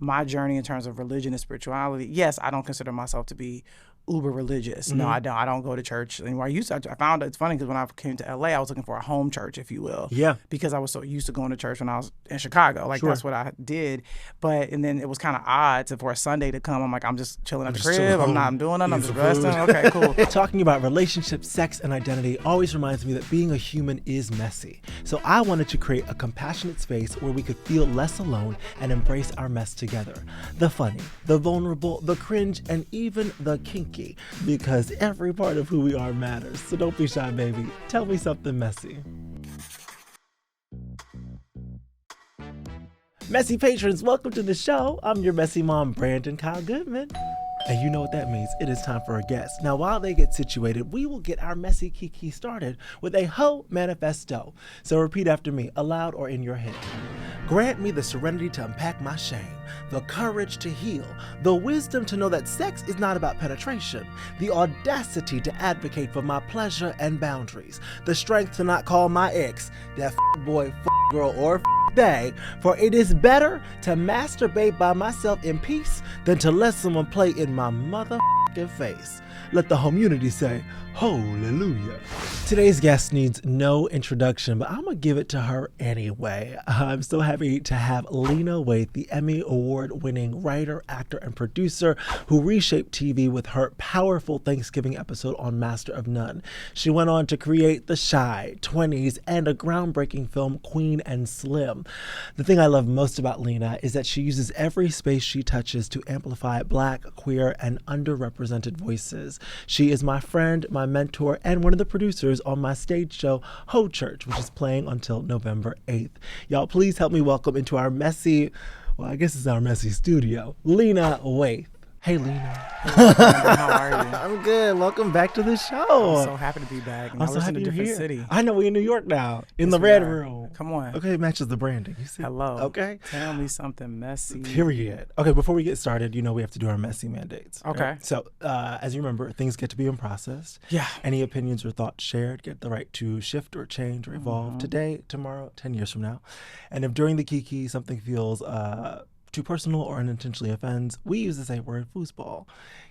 my journey in terms of religion and spirituality, yes, I don't consider myself to be uber religious. No, I don't. I don't go to church anymore. I found it's funny because when I came to LA, I was looking for a home church, if you will. Yeah. Because I was so used to going to church when I was in Chicago. Like, that's what I did. And then it was kind of odd for a Sunday to come. I'm like, I'm just chilling at the crib. I'm doing nothing. I'm just resting. Okay, cool. Talking about relationships, sex, and identity always reminds me that being a human is messy. So I wanted to create a compassionate space where we could feel less alone and embrace our mess together. The funny, the vulnerable, the cringe, and even the kinky. Because every part of who we are matters. So don't be shy, baby. Tell me something messy. Messy patrons, welcome to the show. I'm your messy mom, Brandon Kyle Goodman. And you know what that means. It is time for a guest. Now, while they get situated, we will get our messy kiki started with a ho manifesto. So repeat after me, aloud or in your head. Grant me the serenity to unpack my shame, the courage to heal, the wisdom to know that sex is not about penetration, the audacity to advocate for my pleasure and boundaries, the strength to not call my ex that boy, girl, or they, for it is better to masturbate by myself in peace than to let someone play in my motherfucking face. Let the community say, hallelujah. Today's guest needs no introduction, but I'm going to give it to her anyway. I'm so happy to have Lena Waithe, the Emmy Award-winning writer, actor, and producer who reshaped TV with her powerful Thanksgiving episode on Master of None. She went on to create The Shy, 20s, and a groundbreaking film, Queen and Slim. The thing I love most about Lena is that she uses every space she touches to amplify Black, queer, and underrepresented voices. She is my friend, my mentor, and one of the producers on my stage show, Ho Church, which is playing until November 8th. Y'all, please help me welcome into our messy, well, I guess it's our messy studio, Lena Waithe. Hey, Lena. Hey, how are you? I'm good. Welcome back to the show. I'm so happy to be back. I'm so happy in a you're different here. city. I know we're in New York now, in Yes, the we red are. room. Come on. Okay, it matches the branding. You see? Hello. Okay. Tell me something messy. Period. Okay, before we get started, we have to do our messy mandates. Okay. Right? So, as you remember, things get to be unprocessed. Yeah. Any opinions or thoughts shared get the right to shift or change or evolve today, tomorrow, 10 years from now. And if during the kiki something feels too personal or unintentionally offends, we use the safe word foosball.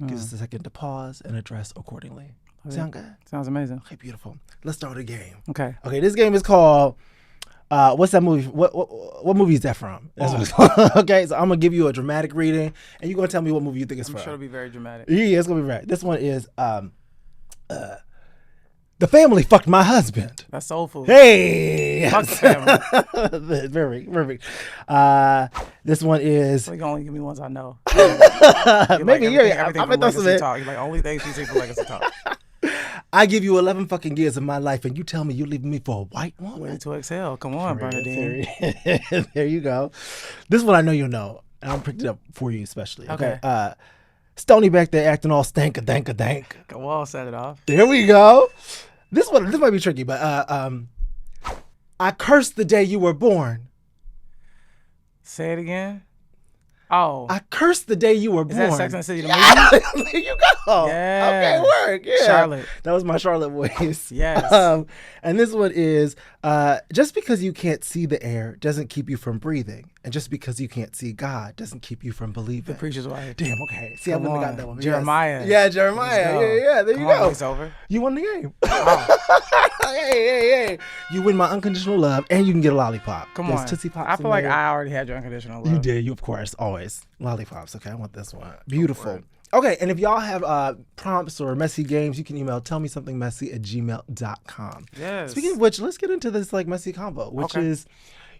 Gives us a second to pause and address accordingly. Okay. Sound good? Sounds amazing. Okay, beautiful. Let's start a game. Okay. Okay, this game is called what's that movie? What movie is that from? That's what it's called. Okay, so I'm gonna give you a dramatic reading, and you're gonna tell me what movie you think it's I'm from. sure it'll be very dramatic. Yeah, it's gonna be right. This one is The Family Fucked My Husband. That's soul food. Hey, Fuck the family. very, very. This one is. So you can only give me ones I know. Maybe you're. Everything I'm from gonna throw legacy some. talk. You're like, only things you say from legacy talk. I give you 11 fucking years of my life, and you tell me you're leaving me for a white woman. Wait to exhale. Come on, Bernadine. There you go. This one I know you'll know, and I picked it up for you especially. Okay. Stony back there acting all stank-a-dank-a-dank. Well, set it off. There we go. This might be tricky, but I cursed the day you were born. Say it again. Oh. I cursed the day you were Is born. that Sex and the City, the movie? There you go. Yeah. Okay, work. Yeah. Charlotte. That was my Charlotte voice. Yes. And this one is, just because you can't see the air doesn't keep you from breathing. And just because you can't see God doesn't keep you from believing. The Preacher's Wife. Damn, okay. See, I wouldn't have got that one. Jeremiah. Yes. Yeah, Jeremiah. Yeah. There you go. It's over. You won the game. Oh. Hey. You win my unconditional love, and you can get a lollipop. Come There's on. Tootsie Pops I feel in like there. I already had your unconditional love. You did. You, of course, always. Lollipops. Okay, I want this one. Beautiful. Okay, and if y'all have prompts or messy games, you can email tellmesomethingmessy@gmail.com. Yes. Speaking of which, let's get into this messy combo, which Okay. is,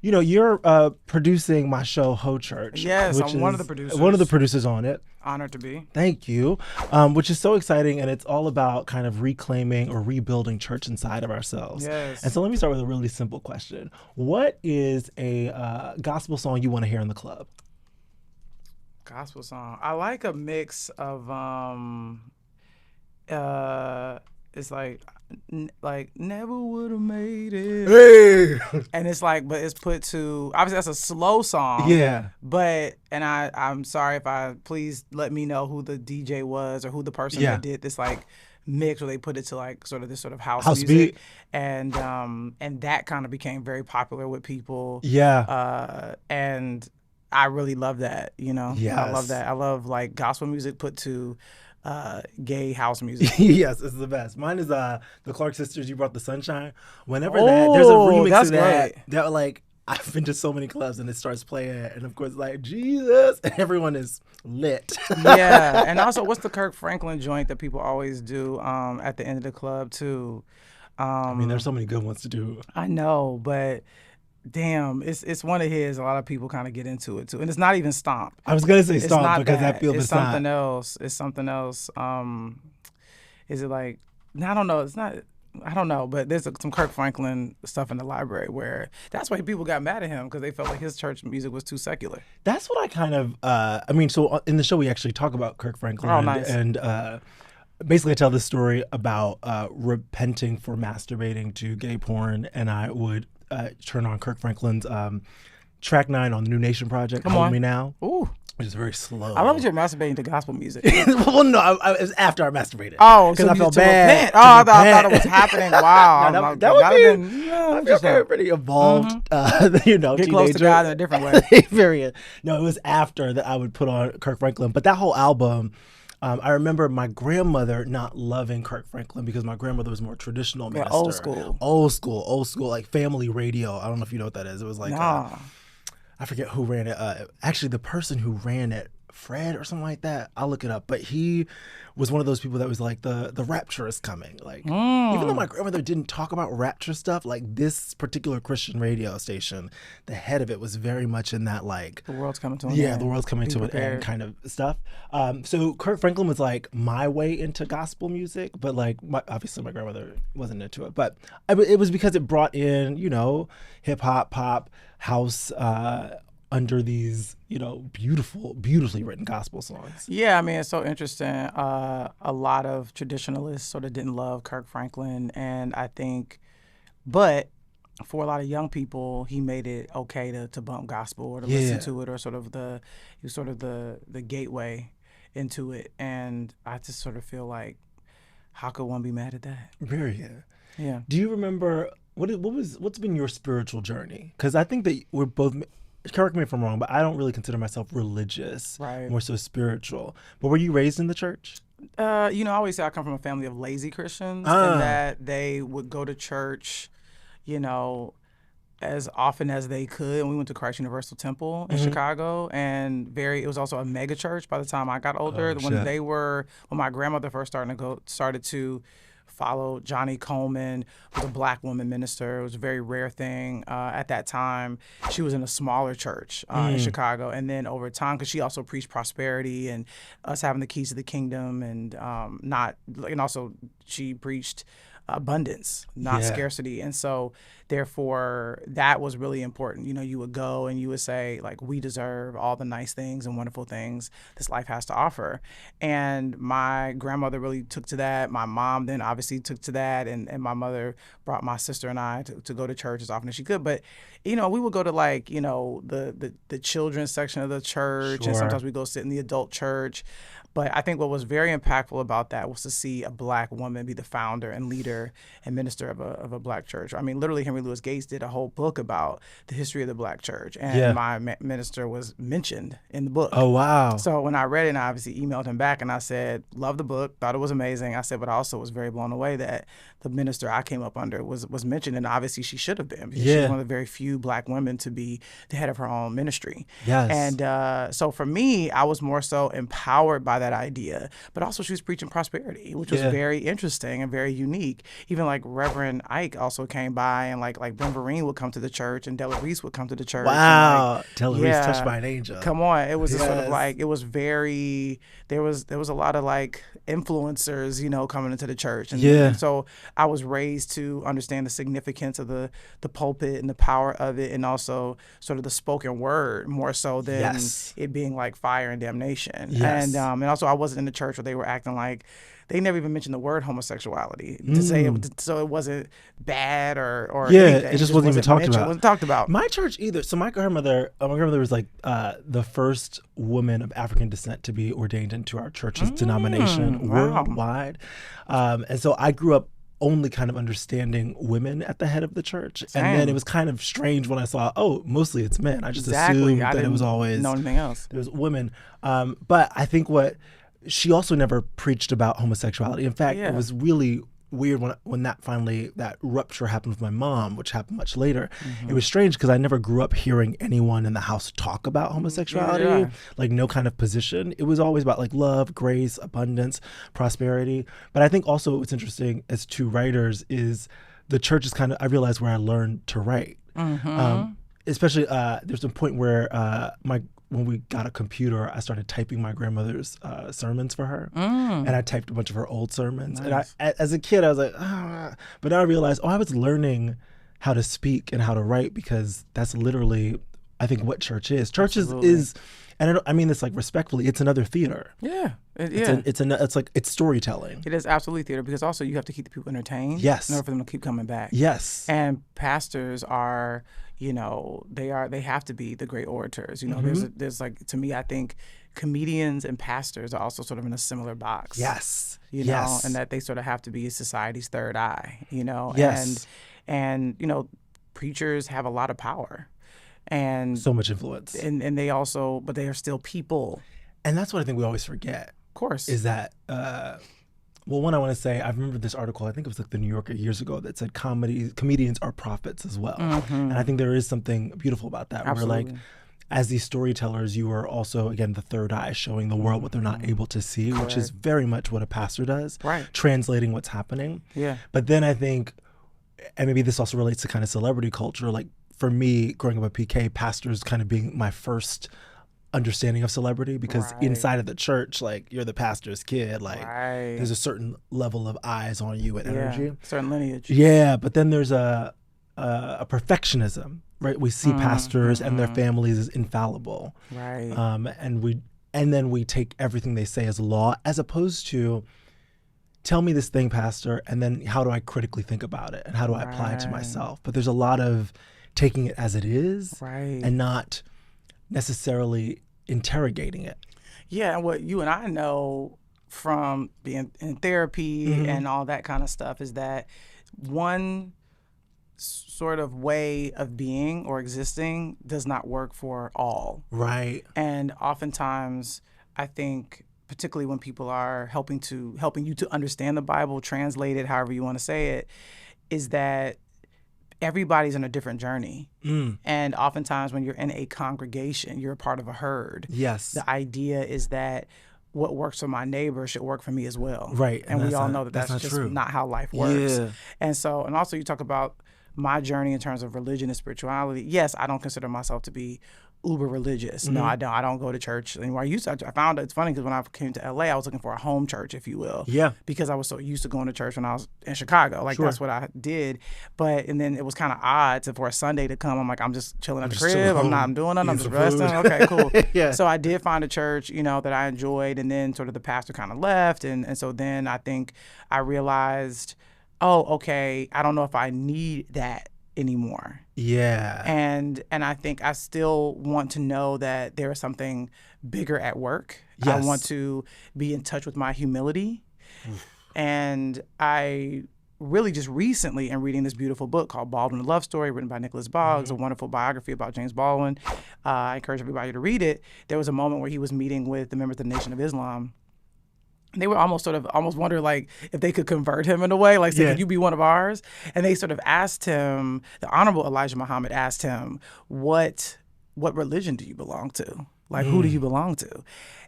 you're producing my show, Ho Church. Yes, which I'm one of is the producers. One of the producers on it. Honored to be. Thank you. Which is so exciting, and it's all about kind of reclaiming or rebuilding church inside of ourselves. Yes. And so let me start with a really simple question. What is a gospel song you want to hear in the club? Gospel song. I like a mix of it's like never would have made it. Hey. And it's like, but it's put to, obviously that's a slow song. Yeah. But, and I'm sorry please let me know who the DJ was or who the person that did this like mix where they put it to like sort of this sort of house music. Beat. And that kind of became very popular with people. Yeah. And I really love that, you know. Yes. I love that. I love like gospel music put to gay house music. Yes, it's the best. Mine is the Clark Sisters, You Brought the Sunshine. Whenever there's a remix that's of that, great. that like I've been to so many clubs and it starts playing, and of course like Jesus, and everyone is lit. Yeah, and also what's the Kirk Franklin joint that people always do at the end of the club too? I mean, there's so many good ones to do. I know, but damn, it's one of his. A lot of people kind of get into it too, and it's not even Stomp. I was gonna say It's Stomp not because that. I feel It's it's not. something else. It's something else. Is it like? I don't know. It's not. I don't know, but there's some Kirk Franklin stuff in the library where that's why people got mad at him because they felt like his church music was too secular. That's what I kind of. I mean, so in the show we actually talk about Kirk Franklin. Oh, nice. And basically I tell this story about repenting for masturbating to gay porn, and I would turn on Kirk Franklin's track 9 on the New Nation Project. Come Hold on. Me Now. Ooh. Which is very slow. I love that you're masturbating to gospel music. Well, no, it was after I masturbated. Oh, because so I you felt to bad. repent. Oh, I thought it was happening. Wow. No, that would be. I feel just very pretty evolved. You know, get teenager. close to God in a different way. Very. No, it was after that I would put on Kirk Franklin, but that whole album. I remember my grandmother not loving Kirk Franklin because my grandmother was more traditional minister. Old school, like family radio. I don't know if you know what that is. It was like, I forget who ran it. Actually, the person who ran it, Fred or something like that. I'll look it up. But he was one of those people that was like, the rapture is coming. Like, even though my grandmother didn't talk about rapture stuff, like this particular Christian radio station, the head of it was very much in that like, the world's coming to an end. Yeah, the world's coming to an end kind of stuff. So Kirk Franklin was like my way into gospel music, but like obviously my grandmother wasn't into it. But it was because it brought in, you know, hip hop, pop, house, under these, you know, beautifully written gospel songs. Yeah, I mean, it's so interesting. A lot of traditionalists sort of didn't love Kirk Franklin, and I think, but for a lot of young people, he made it okay to bump gospel or to listen to it, or he was sort of the gateway into it. And I just sort of feel like, how could one be mad at that? Very. Yeah. Do you remember what's been your spiritual journey? Because I think that we're both. Correct me if I'm wrong, but I don't really consider myself religious. Right. More so spiritual. But were you raised in the church? You know, I always say I come from a family of lazy Christians, and that they would go to church, you know, as often as they could. And we went to Christ Universal Temple in Chicago, and it was also a mega church by the time I got older. When my grandmother first started to follow Johnny Coleman, who was a black woman minister. It was a very rare thing at that time. She was in a smaller church in Chicago, and then over time, because she also preached prosperity and us having the keys to the kingdom, and also she preached abundance, not scarcity. And so therefore that was really important. You know, you would go and you would say, like, we deserve all the nice things and wonderful things this life has to offer. And my grandmother really took to that. My mom then obviously took to that, and my mother brought my sister and I to go to church as often as she could. But, you know, we would go to, like, you know, the children's section of the church, and sometimes we go sit in the adult church. But I think what was very impactful about that was to see a black woman be the founder and leader and minister of a black church. I mean, literally, Henry Louis Gates did a whole book about the history of the black church, and my minister was mentioned in the book. Oh, wow. So when I read it, and I obviously emailed him back, and I said, love the book, thought it was amazing. I said, but I also was very blown away that the minister I came up under was mentioned, and obviously she should have been, because she's one of the very few black women to be the head of her own ministry. Yes. And so for me, I was more so empowered by that idea, but also she was preaching prosperity, which was very interesting and very unique. Even like Reverend Ike also came by, and like Ben Vereen would come to the church, and Della Reese would come to the church. Wow. Like, Della Reese, touched by an angel. Come on. It was just sort of like, it was very, there was a lot of like influencers, you know, coming into the church. And so I was raised to understand the significance of the pulpit and the power of it, and also sort of the spoken word more so than it being like fire and damnation. Yes. And also I wasn't in the church where they were acting like, they never even mentioned the word homosexuality to say it, so it wasn't bad or anything. It just wasn't even talked about. It wasn't talked about. My church either. So my grandmother was like the first woman of African descent to be ordained into our church's denomination worldwide. And so I grew up only kind of understanding women at the head of the church. Same. And then it was kind of strange when I saw, mostly it's men. I just Exactly. assumed that it was always know anything else. There was women. But I think she also never preached about homosexuality. In fact, it was really weird when that rupture happened with my mom, which happened much later. It was strange because I never grew up hearing anyone in the house talk about homosexuality, like no kind of position. It was always about like love, grace, abundance, prosperity. But I think also what's interesting as two writers is the church is kind of, I realized where I learned to write. Especially there's a point where when we got a computer, I started typing my grandmother's sermons for her. And I typed a bunch of her old sermons. Nice. And as a kid, I was like, but now I realized, I was learning how to speak and how to write because that's literally, I think, what church is. Church is, and I mean this like respectfully, it's another theater. Yeah. It's storytelling. It is absolutely theater because also you have to keep the people entertained. Yes. In order for them to keep coming back. Yes. And pastors are, they have to be the great orators. There's like, to me, I think comedians and pastors are also sort of in a similar box. Yes. Know, and that they sort of have to be society's third eye, Yes. And preachers have a lot of power. And so much influence. And they but they are still people. And that's what I think we always forget. Of course. Is that, one, I want to say, I remember this article, I think it was like the New Yorker years ago, that said comedians are prophets as well. And I think there is something beautiful about that. Absolutely. Where like, as these storytellers, you are also, again, the third eye, showing the world what they're not able to see, which is very much what a pastor does. Right. Translating what's happening. Yeah. But then I think, and maybe this also relates to kind of celebrity culture, like for me, growing up at PK, pastors kind of being my first understanding of celebrity, because inside of the church, like, you're the pastor's kid, like there's a certain level of eyes on you and energy, certain lineage. But then there's a perfectionism, right? We see pastors and their families as infallible, and then we take everything they say as law, as opposed to, tell me this thing, pastor, and then how do I critically think about it and how do I apply it to myself? But there's a lot of taking it as it is and not necessarily interrogating it. Yeah, and what you and I know from being in therapy and all that kind of stuff is that one sort of way of being or existing does not work for all. Right. And oftentimes, I think, particularly when people are helping you to understand the Bible, translate it, however you want to say it, is that everybody's on a different journey. And oftentimes when you're in a congregation, you're a part of a herd. Yes. The idea is that what works for my neighbor should work for me as well. Right. And we all know that that's just not how life works. Yeah. And also you talk about my journey in terms of religion and spirituality. Yes, I don't consider myself to be uber religious. No, I don't. I don't go to church anymore. I found it's funny because when I came to LA, I was looking for a home church, if you will. Yeah. Because I was so used to going to church when I was in Chicago. Like that's what I did. And then it was kind of odd for a Sunday to come. I'm like, I'm just chilling at the crib. I'm doing nothing. I'm just resting. Okay, cool. So I did find a church, that I enjoyed, and then sort of the pastor kind of left, and so then I think I realized, oh, okay, I don't know if I need that anymore. Yeah. And I think I still want to know that there is something bigger at work. Yes. I want to be in touch with my humility. And I really just recently am reading this beautiful book called Baldwin: The Love Story, written by Nicholas Boggs, a wonderful biography about James Baldwin. I encourage everybody to read it. There was a moment where he was meeting with the members of the Nation of Islam. They were almost wondering like if they could convert him in a way, like say, could you be one of ours? And they sort of asked him, the Honorable Elijah Muhammad asked him, what religion do you belong to? Like, who do you belong to?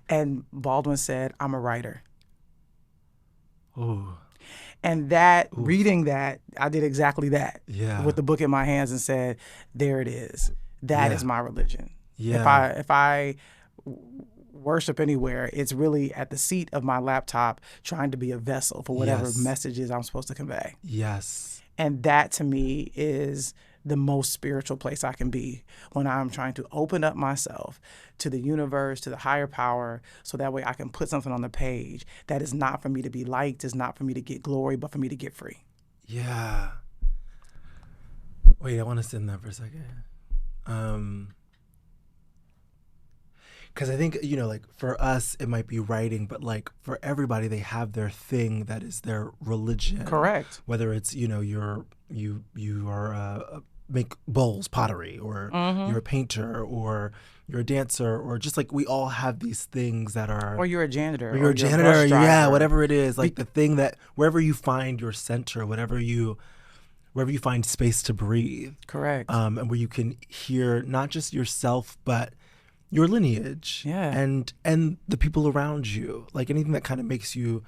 And Baldwin said, I'm a writer. Ooh. And reading that, I did exactly that with the book in my hands and said, there it is. That is my religion. Yeah. If I worship anywhere, it's really at the seat of my laptop trying to be a vessel for whatever messages I'm supposed to convey. Yes. And that to me is the most spiritual place I can be, when I'm trying to open up myself to the universe, to the higher power, so that way I can put something on the page that is not for me to be liked, is not for me to get glory, but for me to get free. Yeah. Wait, I want to sit in that for a second. Because I think, like for us, it might be writing, but like for everybody, they have their thing that is their religion. Correct. Whether it's, you are make bowls, pottery, or you're a painter, or you're a dancer, or just like we all have these things that are. Or you're a janitor. Or you're a janitor, yeah, whatever it is. Like the thing that wherever you find your center, wherever you find space to breathe. Correct. And where you can hear not just yourself, but your lineage. Yeah. And the people around you. Like anything that kind of makes you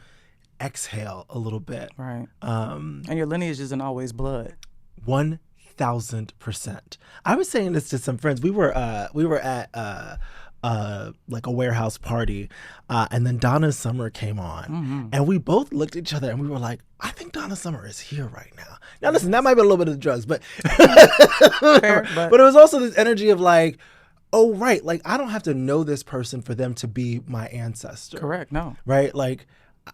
exhale a little bit. Right. And your lineage isn't always blood. 1,000%. I was saying this to some friends. We were at like a warehouse party, and then Donna Summer came on, and we both looked at each other and we were like, I think Donna Summer is here right now. Now listen, that might be a little bit of the drugs, but Fair, but it was also this energy of like, oh right, like I don't have to know this person for them to be my ancestor. correct. No. Right? Like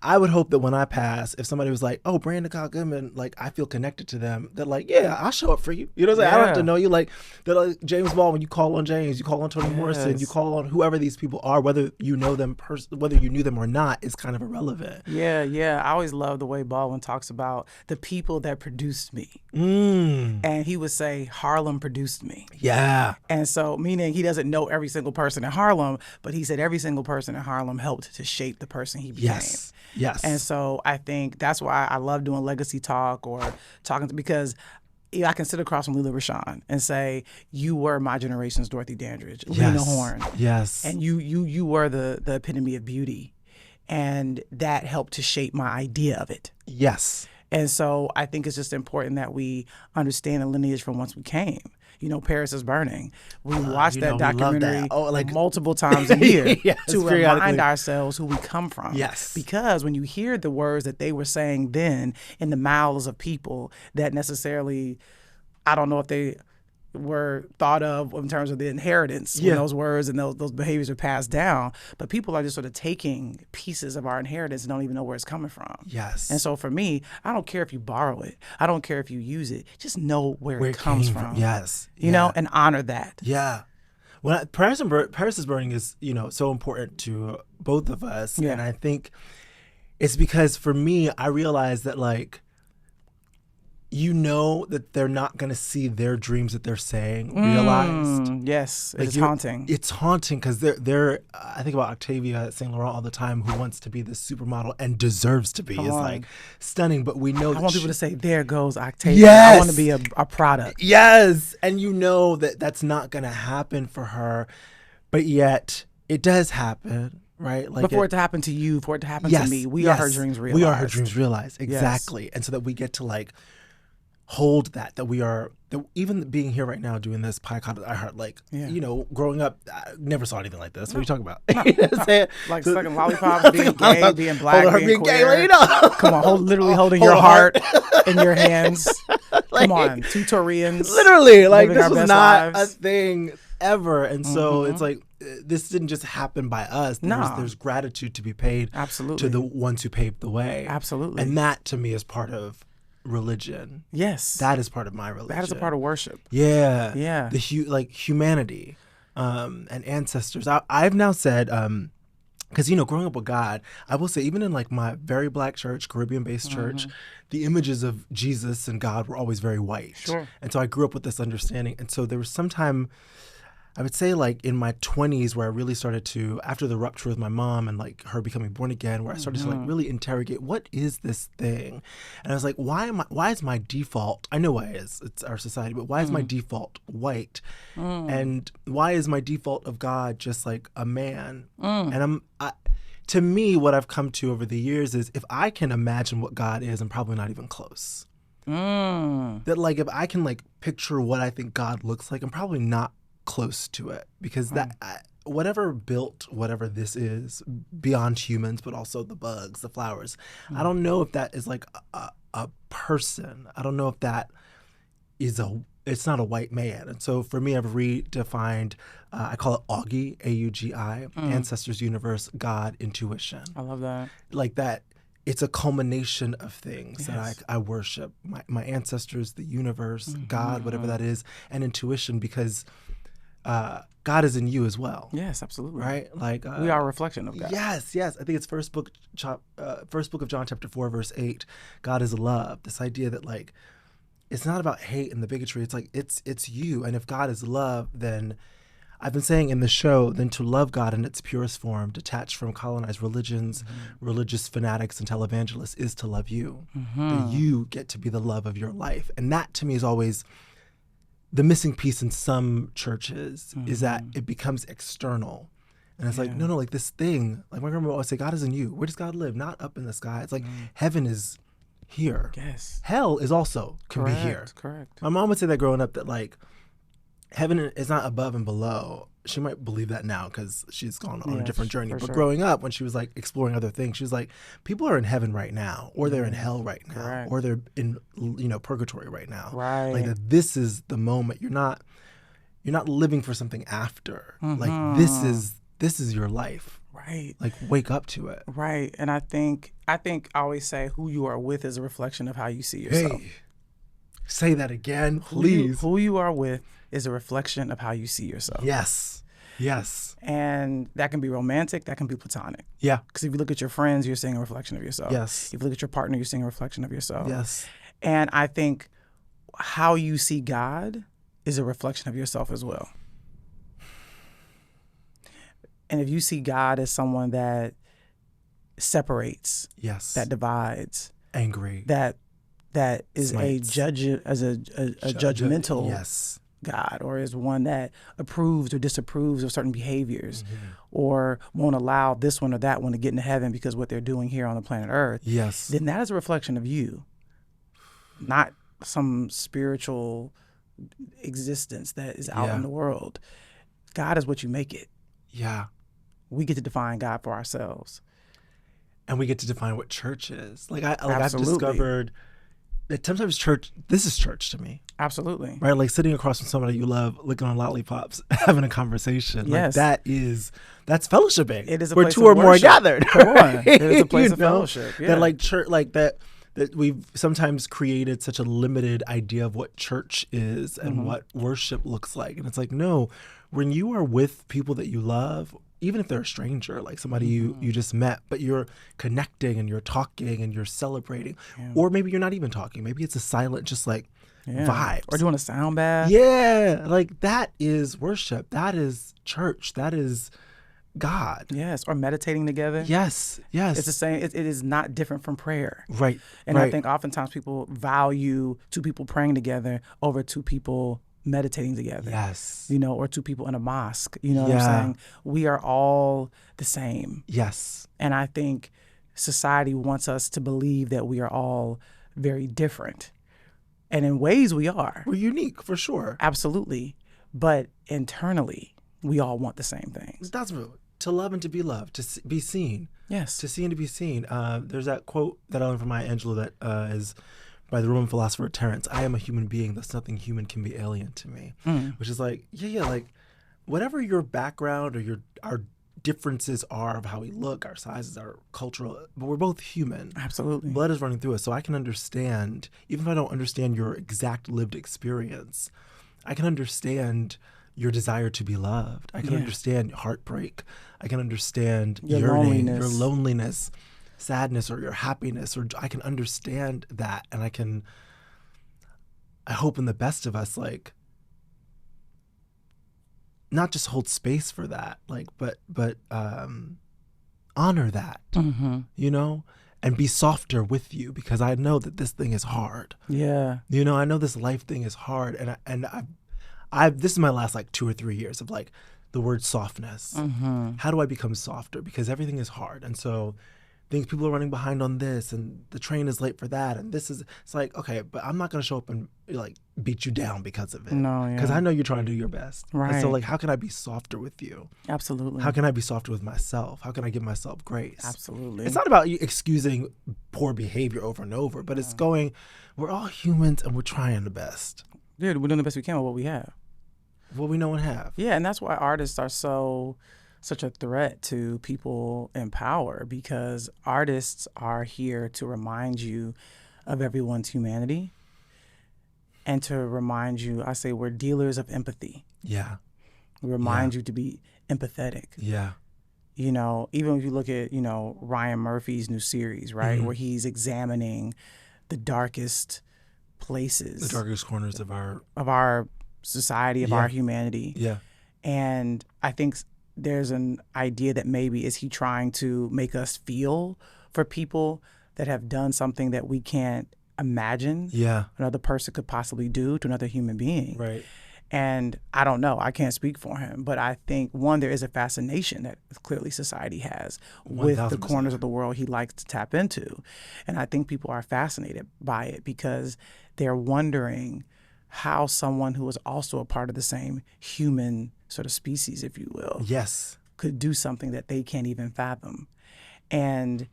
I would hope that when I pass, if somebody was like, oh, Brandon Kyle Goodman, like I feel connected to them, that like, yeah, I'll show up for you. You know what I'm saying? I don't have to know you. Like that, like James Baldwin, you call on James, you call on Toni Morrison, you call on whoever these people are, whether you know them, whether you knew them or not, is kind of irrelevant. Yeah. I always love the way Baldwin talks about the people that produced me. And he would say, Harlem produced me. Yeah. And so, meaning he doesn't know every single person in Harlem, but he said every single person in Harlem helped to shape the person he became. Yes. And so I think that's why I love doing legacy talk or talking because I can sit across from Lila Rashawn and say, you were my generation's Dorothy Dandridge, Lena Horne. Yes. And you were the epitome of beauty. And that helped to shape my idea of it. Yes. And so I think it's just important that we understand the lineage from whence we came. Paris is Burning. We watch that documentary multiple times a year to remind ourselves who we come from. Yes. Because when you hear the words that they were saying then in the mouths of people that necessarily, I don't know if they were thought of in terms of the inheritance when those words and those behaviors are passed down, but people are just sort of taking pieces of our inheritance and don't even know where it's coming from. Yes. And so for me, I don't care if you borrow it. I don't care if you use it. Just know where it comes from. Yes. You know, and honor that. Yeah. Well, Paris is Burning is, so important to both of us. Yeah. And I think it's because for me, I realized that like, that they're not going to see their dreams that they're saying realized. Yes, like it's haunting. It's haunting because they're I think about Octavia at Saint Laurent all the time, who wants to be the supermodel and deserves to be. It's like stunning, but we know I want people to say, there goes Octavia. Yes! I want to be a product. Yes, and that's not going to happen for her, but yet it does happen. Right, like but for it to happen to you, for it to happen to me, we are her dreams realized. We are her dreams realized, exactly, and so that we get to like hold that we are, that even being here right now doing this podcast, I heard like, growing up, I never saw anything like this. What are you talking about? Like sucking lollipops, being gay, being black, being queer. Gay, Come on, literally holding your heart in your hands. Come on, two Taurians. Literally, like this was not a thing ever. And so it's like, this didn't just happen by us. There's gratitude to be paid to the ones who paved the way. Absolutely. And that to me is part of religion. Yes. That is part of my religion. That is a part of worship. Yeah. Yeah. The humanity and ancestors. I've now said, because, growing up with God, I will say even in like my very black church, Caribbean-based church, the images of Jesus and God were always very white. Sure. And so I grew up with this understanding. And so there was some time, I would say like in my 20s where I really started to, after the rupture with my mom and like her becoming born again, where I started to like really interrogate, what is this thing? And I was like, why is my default, I know why it's our society, but why is my default white? And why is my default of God just like a man? And to me, what I've come to over the years is if I can imagine what God is, I'm probably not even close. That like, if I can like picture what I think God looks like, I'm probably not close to it, because whatever built whatever this is beyond humans, but also the bugs, the flowers, I don't know if that is like a person. I don't know if that is it's not a white man. And so for me, I've redefined, I call it Augie, AUGI, Ancestors, Universe, God, Intuition. I love that. Like that. It's a culmination of things that I worship. My ancestors, the universe, God, whatever that is, and intuition, because God is in you as well. Yes, absolutely. Right? Like we are a reflection of God. Yes. I think it's first book of John, chapter 4, verse 8. God is love. This idea that like it's not about hate and the bigotry. It's like it's you. And if God is love, then I've been saying in the show, then to love God in its purest form, detached from colonized religions, religious fanatics, and televangelists, is to love you. That you get to be the love of your life. And that to me is always the missing piece in some churches, is that it becomes external. And it's like, no, like this thing, like my grandma would always say, God is in you. Where does God live? Not up in the sky. It's like heaven is here. Yes. Hell is also can be here. Correct. My mom would say that growing up, that like heaven is not above and below. She might believe that now because she's gone on a different journey. But growing up, when she was like exploring other things, she was like, people are in heaven right now, or they're in hell right now, or they're in purgatory right now. Right. Like that this is the moment. You're not living for something after. Like this is your life. Right. Like wake up to it. Right. And I think I always say who you are with is a reflection of how you see yourself. Hey, say that again, please. Who you are with is a reflection of how you see yourself. Yes. And that can be romantic, that can be platonic. Yeah. Because if you look at your friends, you're seeing a reflection of yourself. Yes. If you look at your partner, you're seeing a reflection of yourself. Yes. And I think how you see God is a reflection of yourself as well. And if you see God as someone that separates, that divides, angry, that is smites, judgmental God, or is one that approves or disapproves of certain behaviors, or won't allow this one or that one to get into heaven because what they're doing here on the planet Earth, then that is a reflection of you, not some spiritual existence that is out in the world. God is what you make it. Yeah. We get to define God for ourselves. And we get to define what church is. I've discovered that sometimes this is church to me. Absolutely. Right? Like sitting across from somebody you love, licking on lollipops, having a conversation. Yes. Like that's fellowshipping. It is a where place two or of more worship. gathered. Come on. Right? It is a place of fellowship. Yeah. That like church, like that we've sometimes created such a limited idea of what church is and what worship looks like. And it's like, no, when you are with people that you love, even if they're a stranger, like somebody you just met, but you're connecting and you're talking and you're celebrating, or maybe you're not even talking. Maybe it's a silent, just like vibes. Or doing a sound bath. Yeah. Like that is worship. That is church. That is God. Yes. Or meditating together. Yes. It's the same. It is not different from prayer. Right. And I think oftentimes people value two people praying together over two people meditating together. Yes. Or two people in a mosque. You know what I'm saying? We are all the same. Yes. And I think society wants us to believe that we are all very different. And in ways we are. We're unique, for sure. Absolutely. But internally, we all want the same things. That's real. To love and to be loved, to be seen. Yes. To see and to be seen. There's that quote that I learned from Maya Angelou that is by the Roman philosopher Terence. I am a human being, thus nothing human can be alien to me. Which is like, like whatever your background or our differences are of how we look, our sizes, our cultural, but we're both human. Absolutely. Blood is running through us. So I can understand, even if I don't understand your exact lived experience, I can understand your desire to be loved. I can understand heartbreak. I can understand your yearning, loneliness. your loneliness, sadness, or your happiness, or I can understand that. And I hope in the best of us, like, not just hold space for that, like, but honor that, and be softer with you, because I know that this thing is hard. Yeah. I know this life thing is hard, and I've this is my last like 2 or 3 years of like the word softness. How do I become softer? Because everything is hard, and so people are running behind on this, and the train is late for that, and it's like, okay, but I'm not gonna show up and like beat you down because of it. No, yeah. Because I know you're trying to do your best. Right. And so like, how can I be softer with you? Absolutely. How can I be softer with myself? How can I give myself grace? Absolutely. It's not about you excusing poor behavior over and over, but it's going, we're all humans and we're trying the best. Dude, we're doing the best we can with what we have. What we know and have. Yeah, and that's why artists are such a threat to people in power, because artists are here to remind you of everyone's humanity and to remind you, I say, we're dealers of empathy. Yeah. remind you to be empathetic. Yeah. You know, even if you look at, you know, Ryan Murphy's new series, right, where he's examining the darkest places, The darkest corners of our society, of our humanity. Yeah. And I think there's an idea that maybe is he trying to make us feel for people that have done something that we can't imagine another person could possibly do to another human being. Right. And I don't know, I can't speak for him, but I think, one, there is a fascination that clearly society has with 1000%. the corners of the world he likes to tap into. And I think people are fascinated by it because they're wondering how someone who is also a part of the same human sort of species, if you will, could do something that they can't even fathom. And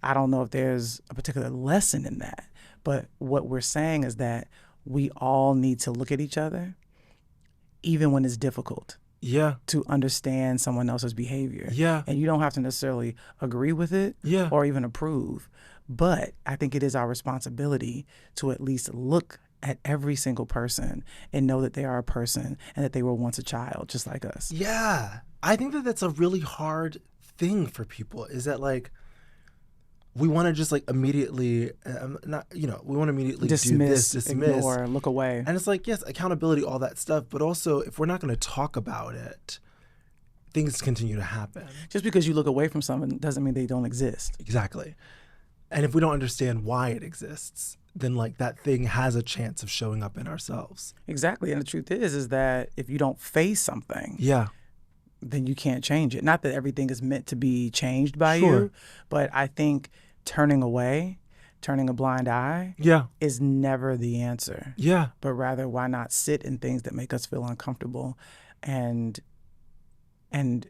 I don't know if there's a particular lesson in that, but what we're saying is that we all need to look at each other, even when it's difficult, to understand someone else's behavior. And you don't have to necessarily agree with it or even approve. But I think it is our responsibility to at least look at every single person and know that they are a person and that they were once a child, just like us. Yeah. I think that that's a really hard thing for people, is that, like, we want to just, like, immediately, we want to immediately dismiss, dismiss, ignore, look away. And it's like, yes, accountability, all that stuff, but also if we're not going to talk about it, things continue to happen. Just because you look away from someone doesn't mean they don't exist. Exactly. And if we don't understand why it exists, then, like, that thing has a chance of showing up in ourselves. Exactly. And the truth is that if you don't face something, then you can't change it. Not that everything is meant to be changed by you, but I think turning away, turning a blind eye is never the answer. But rather, why not sit in things that make us feel uncomfortable and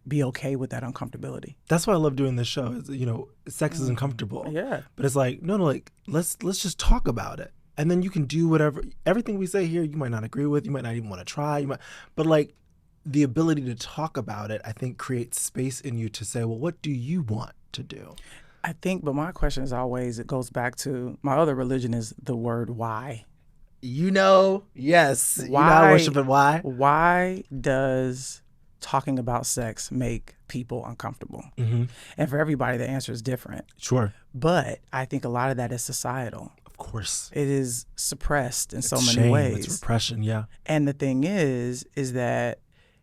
be okay with that uncomfortability. That's why I love doing this show. Is, you know, sex is uncomfortable. But it's like, no, like, let's just talk about it. And then you can do whatever, everything we say here, you might not agree with, you might not even want to try, but, like, the ability to talk about it, I think, creates space in you to say, well, what do you want to do? I think, but my question is always, it goes back to, my other religion is the word why. Yes. Why? You know I worship it. Why? Why does talking about sex make people uncomfortable? And for everybody, the answer is different. But I think a lot of that is societal. Of course. It is suppressed in It's so many shame, ways. It's repression, And the thing is that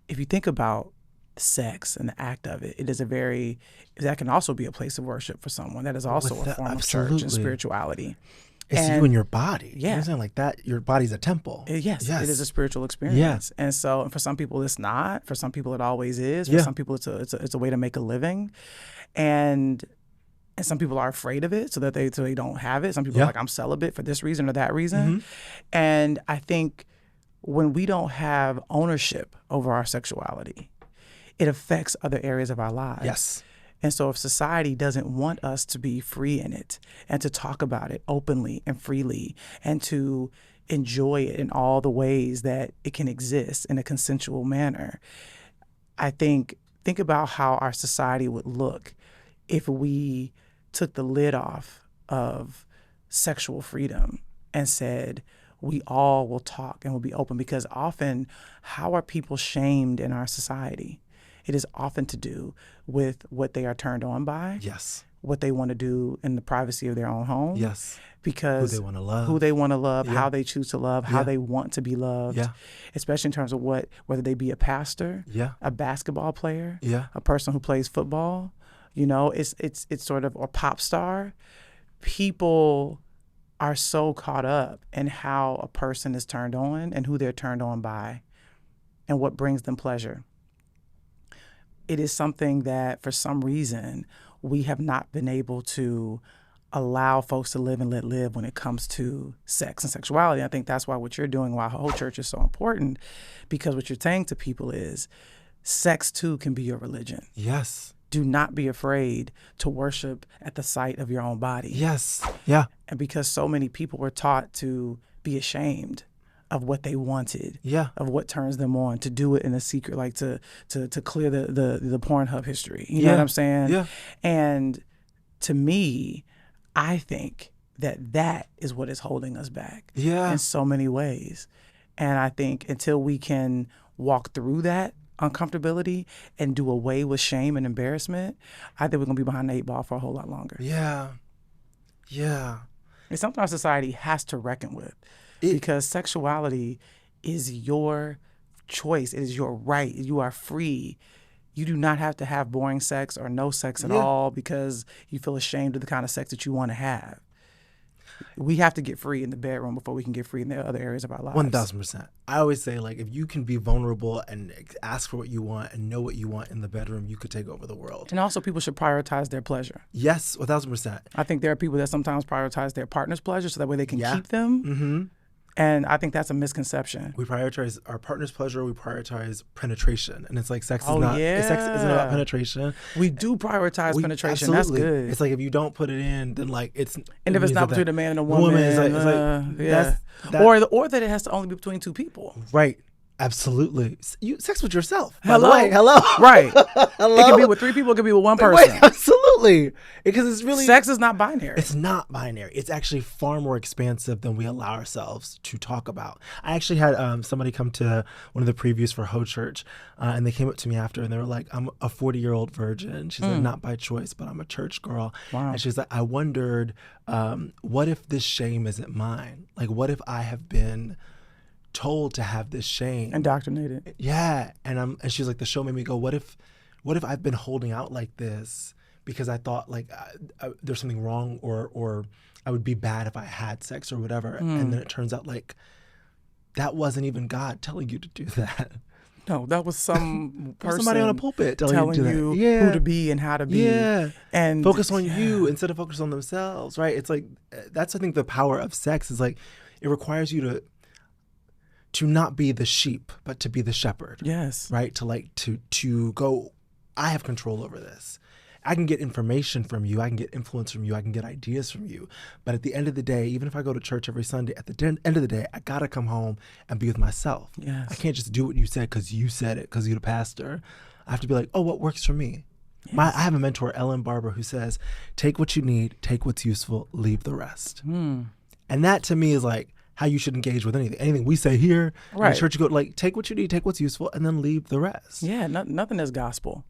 if you think about sex and the act of it, that can also be a place of worship for someone. That is also a form of church and spirituality. It's you and your body. Yeah. You know what I'm saying? Like that, your body's a temple. Yes, it is a spiritual experience. And so, and for some people it's not. For some people it always is. For some people it's a way to make a living. And some people are afraid of it so they don't have it. Some people are like, I'm celibate for this reason or that reason. And I think when we don't have ownership over our sexuality, it affects other areas of our lives. And so if society doesn't want us to be free in it and to talk about it openly and freely and to enjoy it in all the ways that it can exist in a consensual manner, I think about how our society would look if we took the lid off of sexual freedom and said, we all will talk and will be open. Because often, how are people shamed in our society? It is often to do with what they are turned on by, what they want to do in the privacy of their own home, because who they want to love, how they choose to love, how they want to be loved, especially in terms of whether they be a pastor, a basketball player, a person who plays football, you know, it's sort of, or pop star. People are so caught up in how a person is turned on and who they're turned on by and what brings them pleasure. It is something that, for some reason, we have not been able to allow folks to live and let live when it comes to sex and sexuality. I think that's why what you're doing, why whole church is so important, because what you're saying to people is sex too can be your religion. Do not be afraid to worship at the sight of your own body. And because so many people were taught to be ashamed of what they wanted, of what turns them on, to do it in a secret, like to clear the Pornhub history. You know what I'm saying? And to me, I think that is what is holding us back in so many ways. And I think until we can walk through that uncomfortability and do away with shame and embarrassment, I think we're going to be behind the 8 ball for a whole lot longer. Yeah. It's something our society has to reckon with, because sexuality is your choice. It is your right. You are free. You do not have to have boring sex or no sex at all because you feel ashamed of the kind of sex that you want to have. We have to get free in the bedroom before we can get free in the other areas of our lives. 1,000%. I always say, like, if you can be vulnerable and ask for what you want and know what you want in the bedroom, you could take over the world. And also, people should prioritize their pleasure. Yes, 1,000%. I think there are people that sometimes prioritize their partner's pleasure so that way they can keep them. Mm-hmm. And I think that's a misconception. We prioritize our partner's pleasure. We prioritize penetration, and it's like sex isn't about penetration. We do prioritize penetration. Absolutely. That's good. It's like if you don't put it in, then like it's. And if it's not between a man and a woman, or that it has to only be between two people. Right. Absolutely. Sex with yourself. Hello. By the way. Hello. Right. Hello. It can be with 3 people. It can be with one person. Wait, absolutely. Because it's really. Sex is not binary. It's not binary. It's actually far more expansive than we allow ourselves to talk about. I actually had somebody come to one of the previews for Ho Church, and they came up to me after, and they were like, I'm a 40-year-old virgin. She's like, not by choice, but I'm a church girl. Wow. And she's like, I wondered, what if this shame isn't mine? Like, what if I have been told to have this shame, indoctrinated? Yeah. And she's like, the show made me go, what if I've been holding out like this because I thought like there's something wrong or I would be bad if I had sex or whatever. And then it turns out like that wasn't even God telling you to do that. No, that was some person, somebody on a pulpit telling you who to be and how to be. Yeah. And focus on you instead of focus on themselves, right? It's like, that's, I think, the power of sex is like, it requires you to not be the sheep, but to be the shepherd. Yes. Right? To go, I have control over this. I can get information from you. I can get influence from you. I can get ideas from you. But at the end of the day, even if I go to church every Sunday, at the end of the day, I got to come home and be with myself. Yes. I can't just do what you said because you said it, because you're the pastor. I have to be like, oh, what works for me? Yes. I have a mentor, Ellen Barber, who says, take what you need, take what's useful, leave the rest. And that to me is like how you should engage with anything we say here. Right. In the church, you go like, take what you need, take what's useful, and then leave the rest. Yeah, nothing is gospel.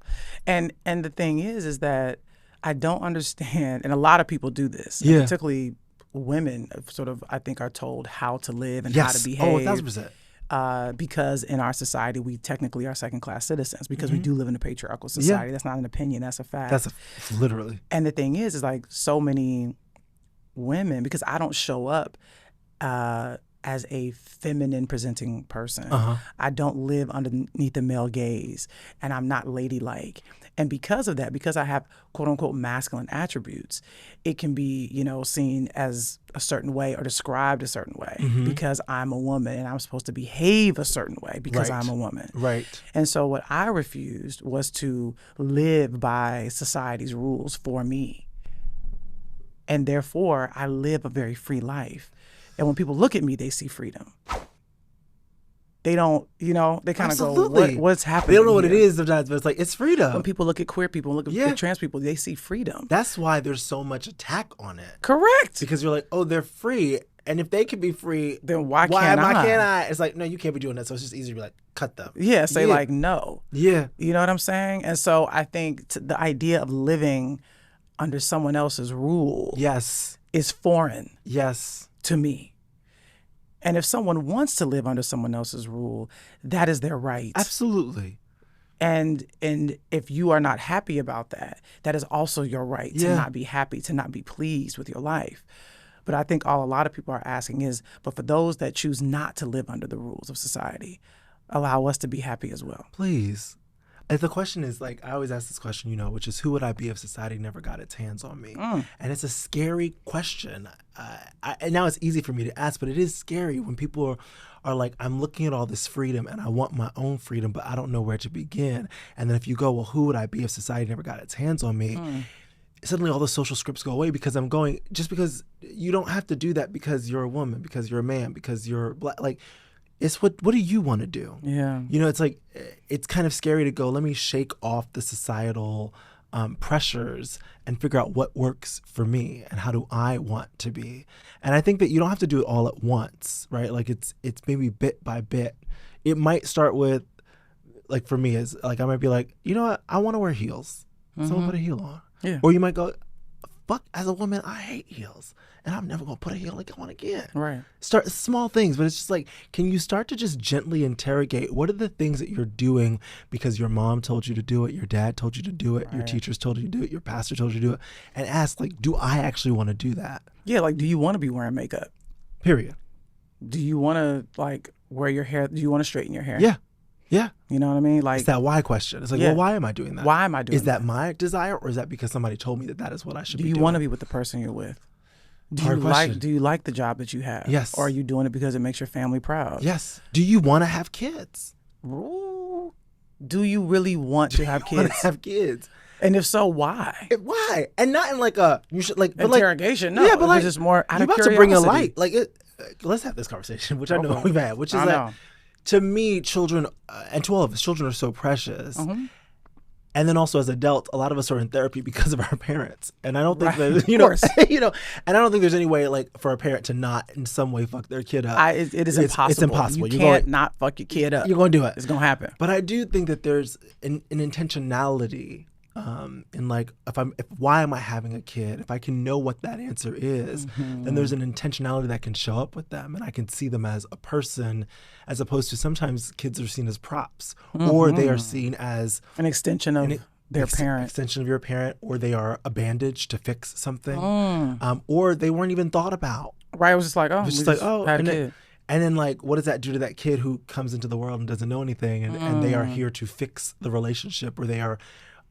And the thing is that I don't understand, and a lot of people do this, particularly women sort of, I think, are told how to live and how to behave. Oh, 1,000%. Because in our society, we technically are second-class citizens because we do live in a patriarchal society. That's not an opinion, that's a fact. That's literally. And the thing is like so many women, because I don't show up as a feminine presenting person. I don't live underneath the male gaze, and I'm not ladylike. And because of that, because I have quote unquote masculine attributes, it can be, seen as a certain way or described a certain way because I'm a woman and I'm supposed to behave a certain way because I'm a woman. Right. And so what I refused was to live by society's rules for me. And therefore, I live a very free life. And when people look at me, they see freedom. They don't, they kind of go, what's happening? They don't know what here? it is sometimes, but it's like, it's freedom. When people look at queer people, look at trans people, they see freedom. That's why there's so much attack on it. Correct. Because you're like, oh, they're free. And if they can be free, then why can't I? It's like, no, you can't be doing that. So it's just easier to be like, cut them. Yeah, say like, no. Yeah. You know what I'm saying? And so I think the idea of living under someone else's rule is foreign. Yes. To me. And if someone wants to live under someone else's rule, that is their right. Absolutely. And if you are not happy about that, that is also your right to not be happy, to not be pleased with your life. But I think all a lot of people are asking is, but for those that choose not to live under the rules of society, allow us to be happy as well. Please. The question is, like, I always ask this question, which is, who would I be if society never got its hands on me? And it's a scary question. And now it's easy for me to ask, but it is scary when people are like, I'm looking at all this freedom and I want my own freedom, but I don't know where to begin. And then if you go, well, who would I be if society never got its hands on me? Suddenly all the social scripts go away because I'm going, just because you don't have to do that because you're a woman, because you're a man, because you're black, like, it's what do you want to do? Yeah. It's like, it's kind of scary to go, let me shake off the societal pressures and figure out what works for me and how do I want to be. And I think that you don't have to do it all at once, right? Like it's maybe bit by bit. It might start with like for me is like I might be like, you know what, I want to wear heels, so I'm gonna put a heel on. Yeah. Or you might go, fuck, as a woman, I hate heels, and I'm never gonna put a heel on again. Right. Start small things, but it's just like, can you start to just gently interrogate what are the things that you're doing because your mom told you to do it, your dad told you to do it, your teachers told you to do it, your pastor told you to do it, and ask like, do I actually want to do that? Yeah, like, do you want to be wearing makeup? Period. Do you want to like wear your hair? Do you want to straighten your hair? Yeah. Yeah. You know what I mean? Like, it's that why question. It's like, well, why am I doing that? Why am I doing that? Is that my desire, or is that because somebody told me that is what I should be doing? Do you want to be with the person you're with? Do you like the job that you have? Yes. Or are you doing it because it makes your family proud? Yes. Do you want to have kids? Ooh. Do you really want to have kids? Have kids? And if so, why? Why? And not in like a you should like interrogation. Like, no, yeah, but like it's just more out of curiosity. curiosity. To bring a light. Like let's have this conversation, which I know we've had, which is like, to me, children and to all of us, children are so precious. Mm-hmm. And then also as adults, a lot of us are in therapy because of our parents. And I don't think that, and I don't think there's any way like for a parent to not in some way fuck their kid up. It is impossible. It's impossible. You can't not fuck your kid up. You're going to do it. It's going to happen. But I do think that there's an intentionality in like, why am I having a kid? If I can know what that answer is, then there's an intentionality that can show up with them, and I can see them as a person, as opposed to sometimes kids are seen as props, or they are seen as an extension of their parent, extension of your parent, or they are a bandage to fix something, or they weren't even thought about. Right, it was just like, had a kid. And then, like, what does that do to that kid who comes into the world and doesn't know anything, and they are here to fix the relationship, or they are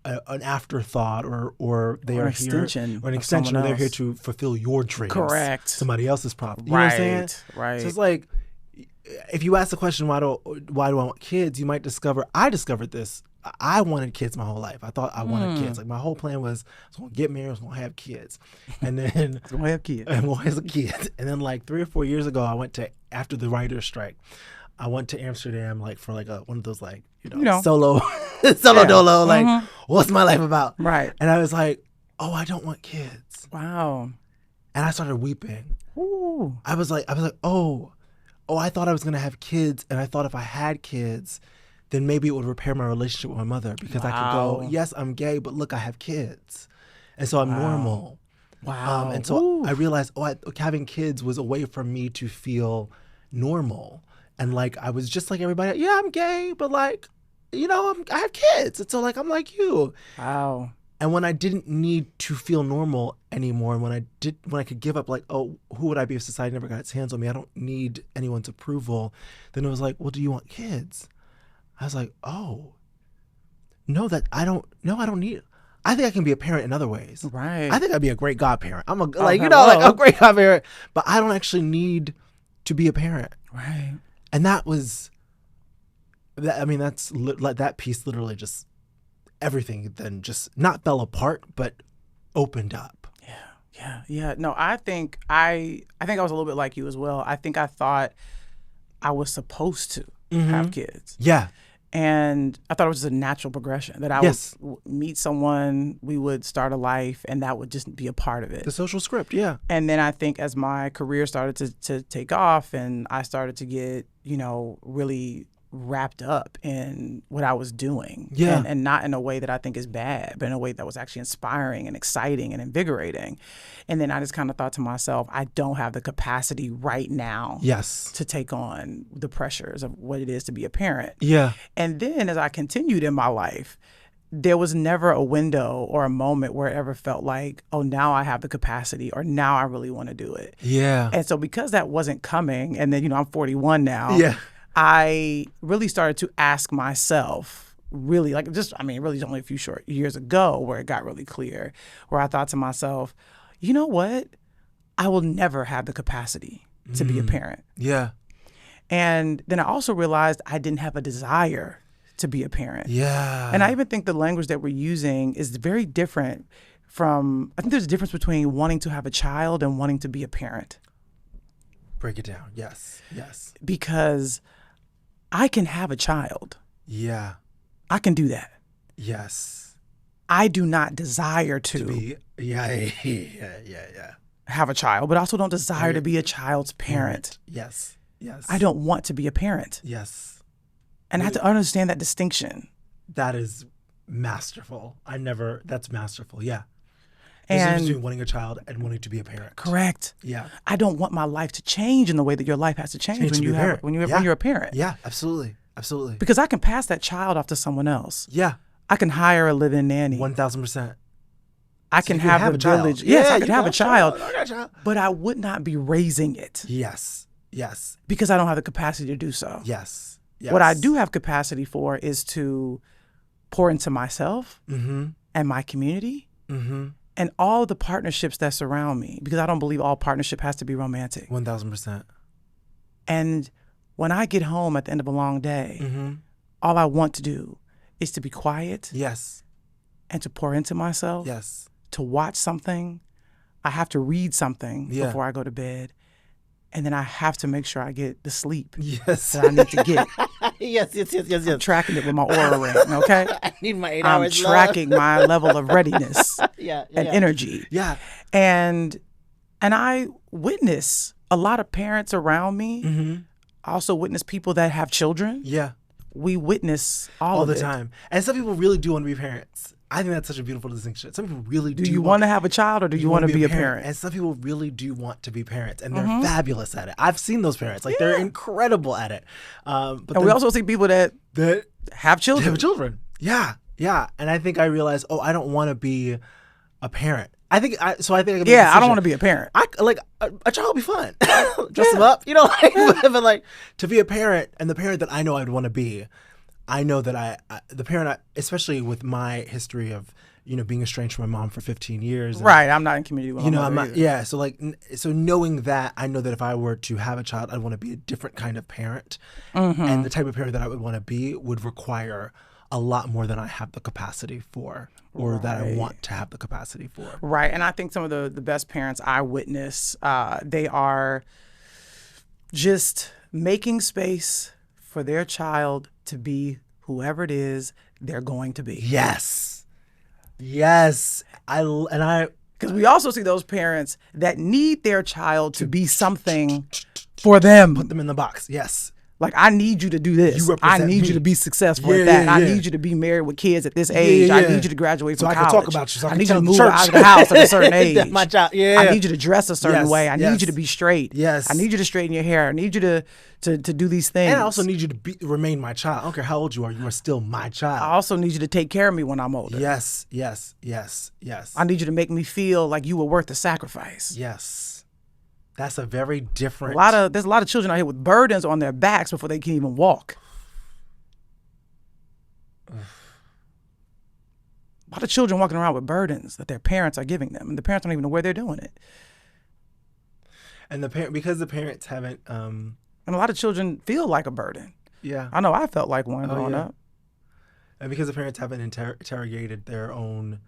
an afterthought, or they are here, or an extension, or they're here to fulfill your dreams. Correct. Somebody else's problem. You know what I'm saying? Right. So it's like, if you ask the question, why do I want kids? You might discover, I discovered this. I wanted kids my whole life. I thought I wanted kids. Like, my whole plan was I was going to get married, I was going to have kids. And then I was going to have kids. I'm going to have kids. And then like 3 or 4 years ago, I went to, after the writer's strike, I went to Amsterdam like for like one of those like, solo dolo, like, what's my life about? Right. And I was like, oh, I don't want kids. Wow. And I started weeping. Ooh. I was like, oh, I thought I was going to have kids. And I thought if I had kids, then maybe it would repair my relationship with my mother, because I could go, yes, I'm gay, but look, I have kids. And so I'm normal. Wow. And so I realized, having kids was a way for me to feel normal. And like, I was just like everybody else. Yeah, I'm gay, but like, I have kids. And so like, I'm like you. Wow. And when I didn't need to feel normal anymore, and when I could give up like, oh, who would I be if society never got its hands on me? I don't need anyone's approval. Then it was like, well, do you want kids? I was like, oh, no, I don't need, I think I can be a parent in other ways. Right. I think I'd be a great godparent. I'm a great godparent, but I don't actually need to be a parent. Right. And that was, that piece literally just, everything then just not fell apart, but opened up. Yeah. No, I think I was a little bit like you as well. I think I thought I was supposed to have kids. Yeah. And I thought it was just a natural progression that I would meet someone, we would start a life, and that would just be a part of it. The social script, yeah. And then I think as my career started to take off, and I started to get, really wrapped up in what I was doing. Yeah. And not in a way that I think is bad, but in a way that was actually inspiring and exciting and invigorating. And then I just kind of thought to myself, I don't have the capacity right now to take on the pressures of what it is to be a parent. Yeah. And then as I continued in my life, there was never a window or a moment where it ever felt like, oh, now I have the capacity, or now I really want to do it. Yeah. And so because that wasn't coming, and then, I'm 41 now. Yeah. I really started to ask myself, really only a few short years ago where it got really clear, where I thought to myself, you know what? I will never have the capacity to be a parent. Yeah. And then I also realized I didn't have a desire to be a parent. Yeah. And I even think the language that we're using is very different from, I think there's a difference between wanting to have a child and wanting to be a parent. Break it down. Yes. Because I can have a child. Yeah. I can do that. Yes. I do not desire to be, have a child, but I also don't desire to be a child's parent. Yes. I don't want to be a parent. Yes. And I had to understand that distinction. That is masterful. That's masterful. Yeah. There's a difference between wanting a child and wanting to be a parent. Correct. Yeah. I don't want my life to change in the way that your life has to change when you're a parent. Yeah, absolutely. Absolutely. Because I can pass that child off to someone else. Yeah. I can hire a live-in nanny. 1,000%. I can have a village. Yes, I can have a child. I got a child. But I would not be raising it. Yes. Yes. Because I don't have the capacity to do so. Yes. Yes. What I do have capacity for is to pour into myself and my community and all the partnerships that surround me, because I don't believe all partnership has to be romantic. 1,000%. And when I get home at the end of a long day, all I want to do is to be quiet. Yes. And to pour into myself. Yes. To watch something. I have to read something before I go to bed. And then I have to make sure I get the sleep that I need to get. Yes. I'm tracking it with my Oura ring, okay? I need my 8 I'm hours. tracking my level of readiness and energy. Yeah. And I witness a lot of parents around me. I also witness people that have children. Yeah. We witness all of the it. time. And some people really do want to be parents. I think that's such a beautiful distinction. Some people really do. Do you want to have a child or do you want to be a parent? And some people really do want to be parents, and they're fabulous at it. I've seen those parents. Like, they're incredible at it. But we also see people that have children. Have children. Yeah. Yeah. And I think I realized, I don't want to be a parent. I think I don't want to be a parent. A child would be fun. Dress them up, but like to be a parent, and the parent that I know I'd want to be, I know that the parent, especially with my history of, being estranged from my mom for 15 years. Right. I'm not in community with my mother I'm not, either. yeah. So knowing that, I know that if I were to have a child, I'd want to be a different kind of parent. And the type of parent that I would want to be would require a lot more than I have the capacity for, or that I want to have the capacity for. Right. And I think some of the best parents I witness, they are just making space for their child to be whoever it is they're going to be. Yes. Yes. Because we also see those parents that need their child to be something for them. Put them in the box. Yes. Like, I need you to do this. I need you to be successful at that. I need you to be married with kids at this age. I need you to graduate from college. So I can talk about you. So I need you to move out of the house at a certain age. My child. Yeah. I need you to dress a certain way. I need you to be straight. Yes. I need you to straighten your hair. I need you to do these things. And I also need you to remain my child. I don't care how old you are still my child. I also need you to take care of me when I'm older. Yes. I need you to make me feel like you were worth the sacrifice. Yes. That's a very different. There's a lot of children out here with burdens on their backs before they can even walk. A lot of children walking around with burdens that their parents are giving them, and the parents don't even know where they're doing it. And because the parents haven't. And a lot of children feel like a burden. Yeah. I know I felt like one growing up. And because the parents haven't interrogated their own,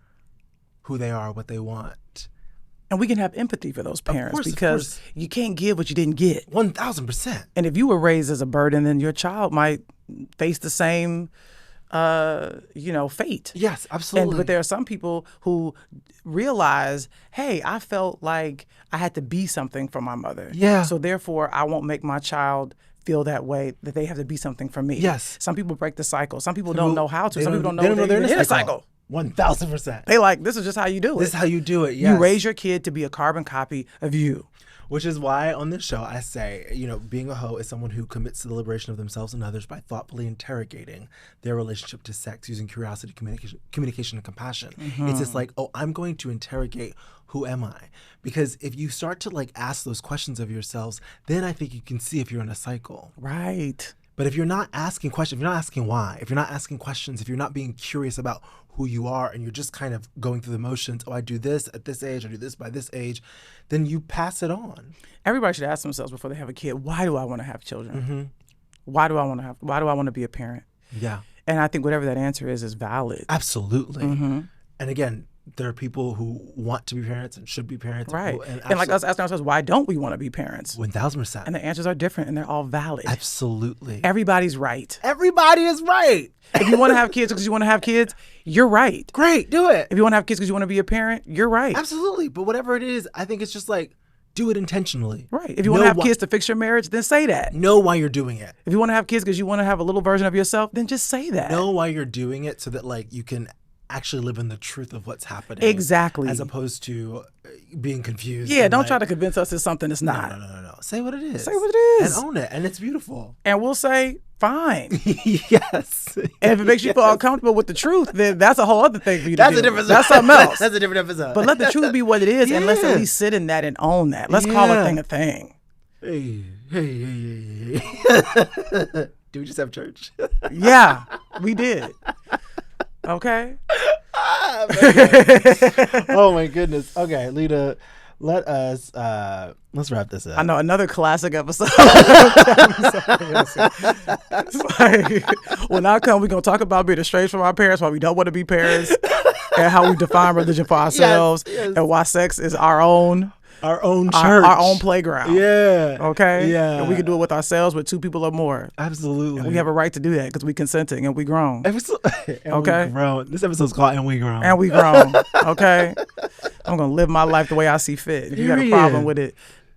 who they are, what they want. And we can have empathy for those parents because you can't give what you didn't get. 1,000%. And if you were raised as a burden, then your child might face the same, fate. Yes, absolutely. But there are some people who realize, hey, I felt like I had to be something for my mother. Yeah. So therefore, I won't make my child feel that way, that they have to be something for me. Yes. Some people break the cycle. Some people don't know how to. Some people don't know they're in a cycle. 1,000%. They like, this is just how you do it. This is how you do it, yes. You raise your kid to be a carbon copy of you. Which is why on this show I say, being a hoe is someone who commits to the liberation of themselves and others by thoughtfully interrogating their relationship to sex using curiosity, communication, and compassion. It's just like, I'm going to interrogate, who am I? Because if you start to ask those questions of yourselves, then I think you can see if you're in a cycle. Right. But if you're not asking questions, if you're not asking why, if you're not asking questions, if you're not being curious about who you are and you're just kind of going through the motions, I do this at this age, I do this by this age, then you pass it on. Everybody should ask themselves before they have a kid, why do I want to have children? Why do I want to be a parent? Yeah. And I think whatever that answer is valid. Absolutely. And again, there are people who want to be parents and should be parents. Right. And like us asking ourselves, why don't we want to be parents? 1,000%. And the answers are different and they're all valid. Absolutely. Everybody's right. Everybody is right. If you want to have kids because you want to have kids, you're right. Great, do it. If you want to have kids because you want to be a parent, you're right. Absolutely. But whatever it is, I think it's just like, do it intentionally. Right. If you want to have kids to fix your marriage, then say that. Know why you're doing it. If you want to have kids because you want to have a little version of yourself, then just say that. Know why you're doing it so that like you can actually live in the truth of what's happening. Exactly. As opposed to being confused. Yeah, don't try to convince us it's something it's not. No. Say what it is. Say what it is. And own it. And it's beautiful. And we'll say, fine. Yes. And if it makes you feel uncomfortable with the truth, then that's a whole other thing for you to do. That's a different That's something else. That's a different episode. But let the truth be what it is, and let's at least sit in that and own that. Let's call a thing a thing. Hey. Do we just have church? Yeah, we did. Okay. Oh my goodness. Okay, Lena, let us let's wrap this up. I know, another classic episode. It's like, when I come, we're gonna talk about being estranged from our parents, why we don't want to be parents, and how we define religion for ourselves, yes. and why sex is our own church, our own playground. Yeah. Okay. Yeah. And we can do it with ourselves, with two people or more. Absolutely. And we have a right to do that because we consenting and we grown. And okay. We grown. This episode's called "And We Grown." And we grown. Okay. I'm gonna live my life the way I see fit. If you got a problem with it,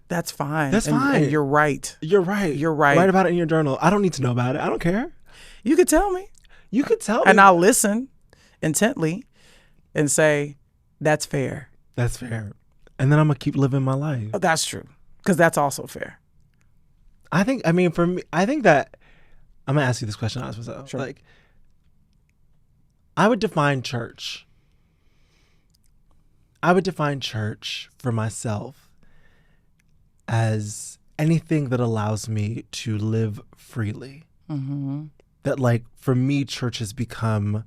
that's fine. That's fine. And you're right. You're right. You're right. Write about it in your journal. I don't need to know about it. I don't care. You could tell me. You could tell me. And I'll listen intently and say, that's fair. That's fair. And then I'm going to keep living my life. Oh, that's true. Because that's also fair. For me, I think that I'm going to ask you this question. Myself. Sure. Like, I would define church for myself as anything that allows me to live freely. Mm-hmm. That, like, for me, church has become,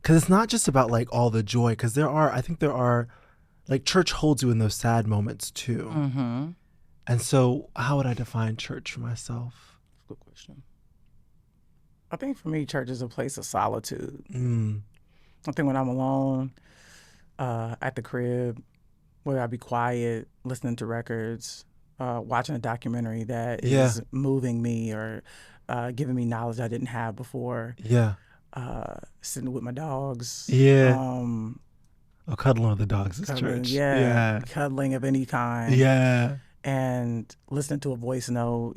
because it's not just about like all the joy, because I think there are, like, church holds you in those sad moments too. Mm-hmm. And so how would I define church for myself? Good question. I think for me, church is a place of solitude. I think when I'm alone at the crib, where I be quiet, listening to records, watching a documentary that is moving me or giving me knowledge I didn't have before. Yeah. Sitting with my dogs. Yeah. Cuddling with the dogs is church. Yeah. Cuddling of any kind. Yeah. And listening to a voice note,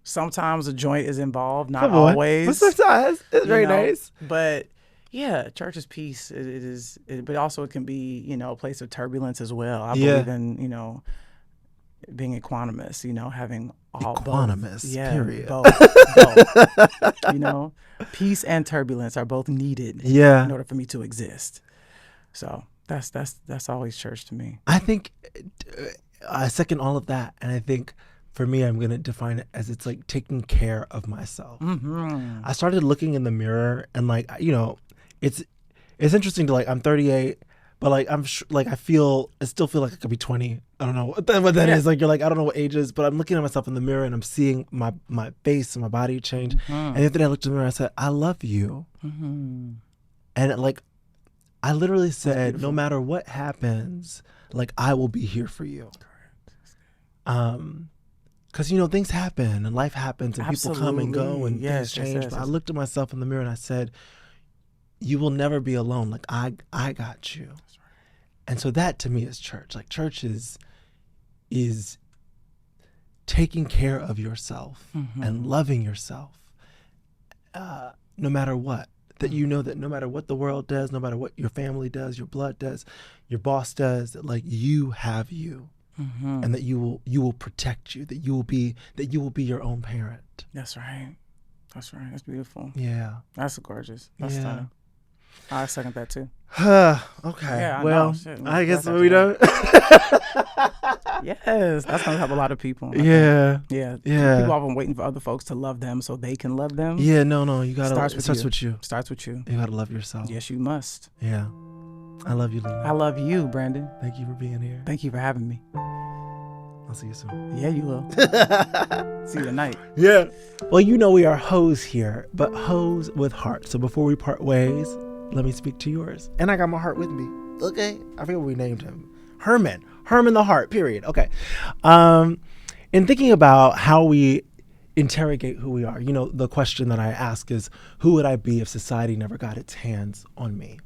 sometimes a joint is involved, not Come on. always. But sometimes it's very nice. But yeah, church is peace. It is, but also it can be, a place of turbulence as well. I believe in, being equanimous, having all equanimous, both. Yeah, period. Both. Peace and turbulence are both needed in order for me to exist. So that's always church to me. I think I second all of that. And I think for me, I'm going to define it as it's like taking care of myself. Mm-hmm. I started looking in the mirror and like, it's interesting to like, I'm 38, but like, I still feel like I could be 20. I don't know what that is. Like, you're like, I don't know what age is, but I'm looking at myself in the mirror and I'm seeing my face and my body change. Mm-hmm. And the other day I looked in the mirror and I said, I love you. Mm-hmm. And like, I literally said, no matter what happens, like, I will be here for you. Because, things happen and life happens and people come and go and things change. But I looked at myself in the mirror and I said, you will never be alone. Like, I got you. That's right. And so that to me is church. Like, church is taking care of yourself and loving yourself no matter what. That that no matter what the world does, no matter what your family does, your blood does, your boss does, that like you have you. Mm-hmm. And that you will protect you, that you will be your own parent. That's right. That's beautiful. Yeah. That's gorgeous. That's stunning. I second that too. Okay. Yeah, I guess we don't. Yes, that's gonna help a lot of people. Yeah. People often waiting for other folks to love them so they can love them. Yeah. No. You gotta. It starts with you. Starts with you. You gotta love yourself. Yes, you must. Yeah. I love you, Lena. I love you, Brandon. Thank you for being here. Thank you for having me. I'll see you soon. Yeah, you will. See you tonight. Yeah. Well, we are hoes here, but hoes with heart. So before we part ways, let me speak to yours. And I got my heart with me. Okay. I forget what we named him. Herman the heart, period. Okay. In thinking about how we interrogate who we are, the question that I ask is, who would I be if society never got its hands on me?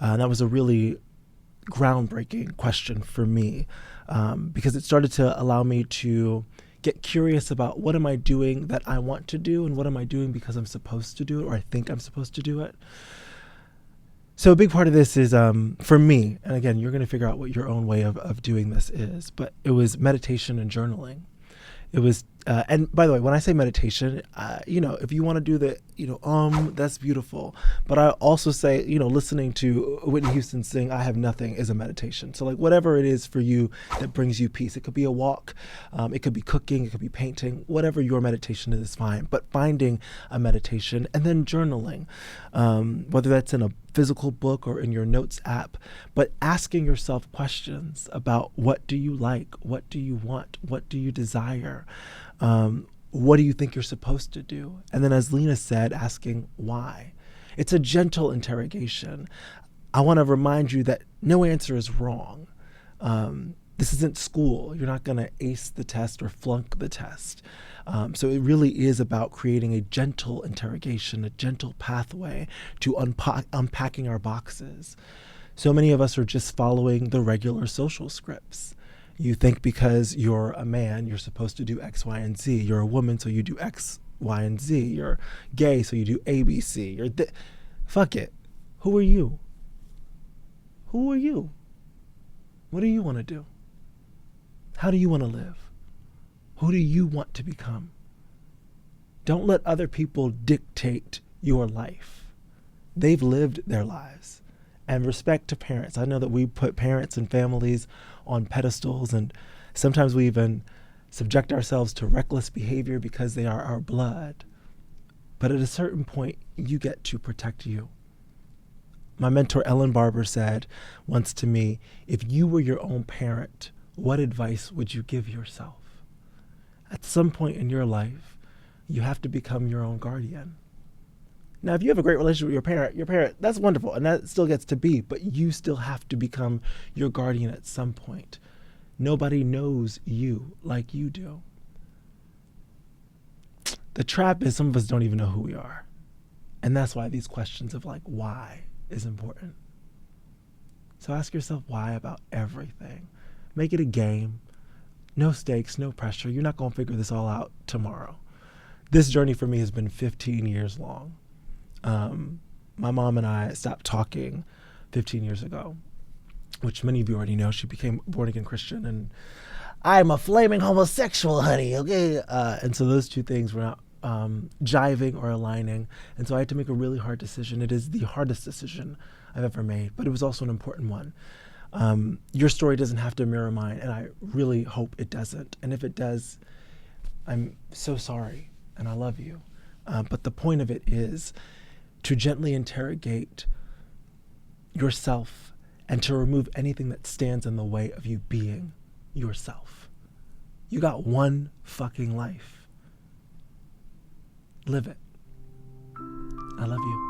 That was a really groundbreaking question for me, because it started to allow me to get curious about what am I doing that I want to do, and what am I doing because I'm supposed to do it, or I think I'm supposed to do it. So a big part of this is, for me, and again, you're going to figure out what your own way of doing this is, but it was meditation and journaling. It was, and by the way, when I say meditation, if you want to do the, that's beautiful. But I also say, listening to Whitney Houston sing "I Have Nothing" is a meditation. So like whatever it is for you that brings you peace, it could be a walk, it could be cooking, it could be painting, whatever your meditation is fine. But finding a meditation and then journaling, whether that's in a physical book or in your notes app, but asking yourself questions about what do you like, what do you want, what do you desire, what do you think you're supposed to do? And then, as Lena said, asking why. It's a gentle interrogation. I want to remind you that no answer is wrong. This isn't school. You're not going to ace the test or flunk the test. So it really is about creating a gentle interrogation, a gentle pathway to unpacking our boxes. So many of us are just following the regular social scripts. You think because you're a man, you're supposed to do X, Y, and Z. You're a woman, so you do X, Y, and Z. You're gay, so you do A, B, C. Fuck it. Who are you? Who are you? What do you want to do? How do you want to live? Who do you want to become? Don't let other people dictate your life. They've lived their lives. And respect to parents. I know that we put parents and families on pedestals, and sometimes we even subject ourselves to reckless behavior because they are our blood. But at a certain point, you get to protect you. My mentor, Ellen Barber, said once to me, if you were your own parent, what advice would you give yourself? At some point in your life, you have to become your own guardian. Now, if you have a great relationship with your parent, that's wonderful, and that still gets to be, but you still have to become your guardian at some point. Nobody knows you like you do. The trap is some of us don't even know who we are. And that's why these questions of like, why is important. So ask yourself why about everything. Make it a game. No stakes, no pressure. You're not going to figure this all out tomorrow. This journey for me has been 15 years long. My mom and I stopped talking 15 years ago, which many of you already know. She became a born-again Christian, and I'm a flaming homosexual, honey, okay? And so those two things were not jiving or aligning, and so I had to make a really hard decision. It is the hardest decision I've ever made, but it was also an important one. Your story doesn't have to mirror mine, and I really hope it doesn't. And if it does, I'm so sorry, and I love you. But the point of it is to gently interrogate yourself and to remove anything that stands in the way of you being yourself. You got one fucking life. Live it. I love you.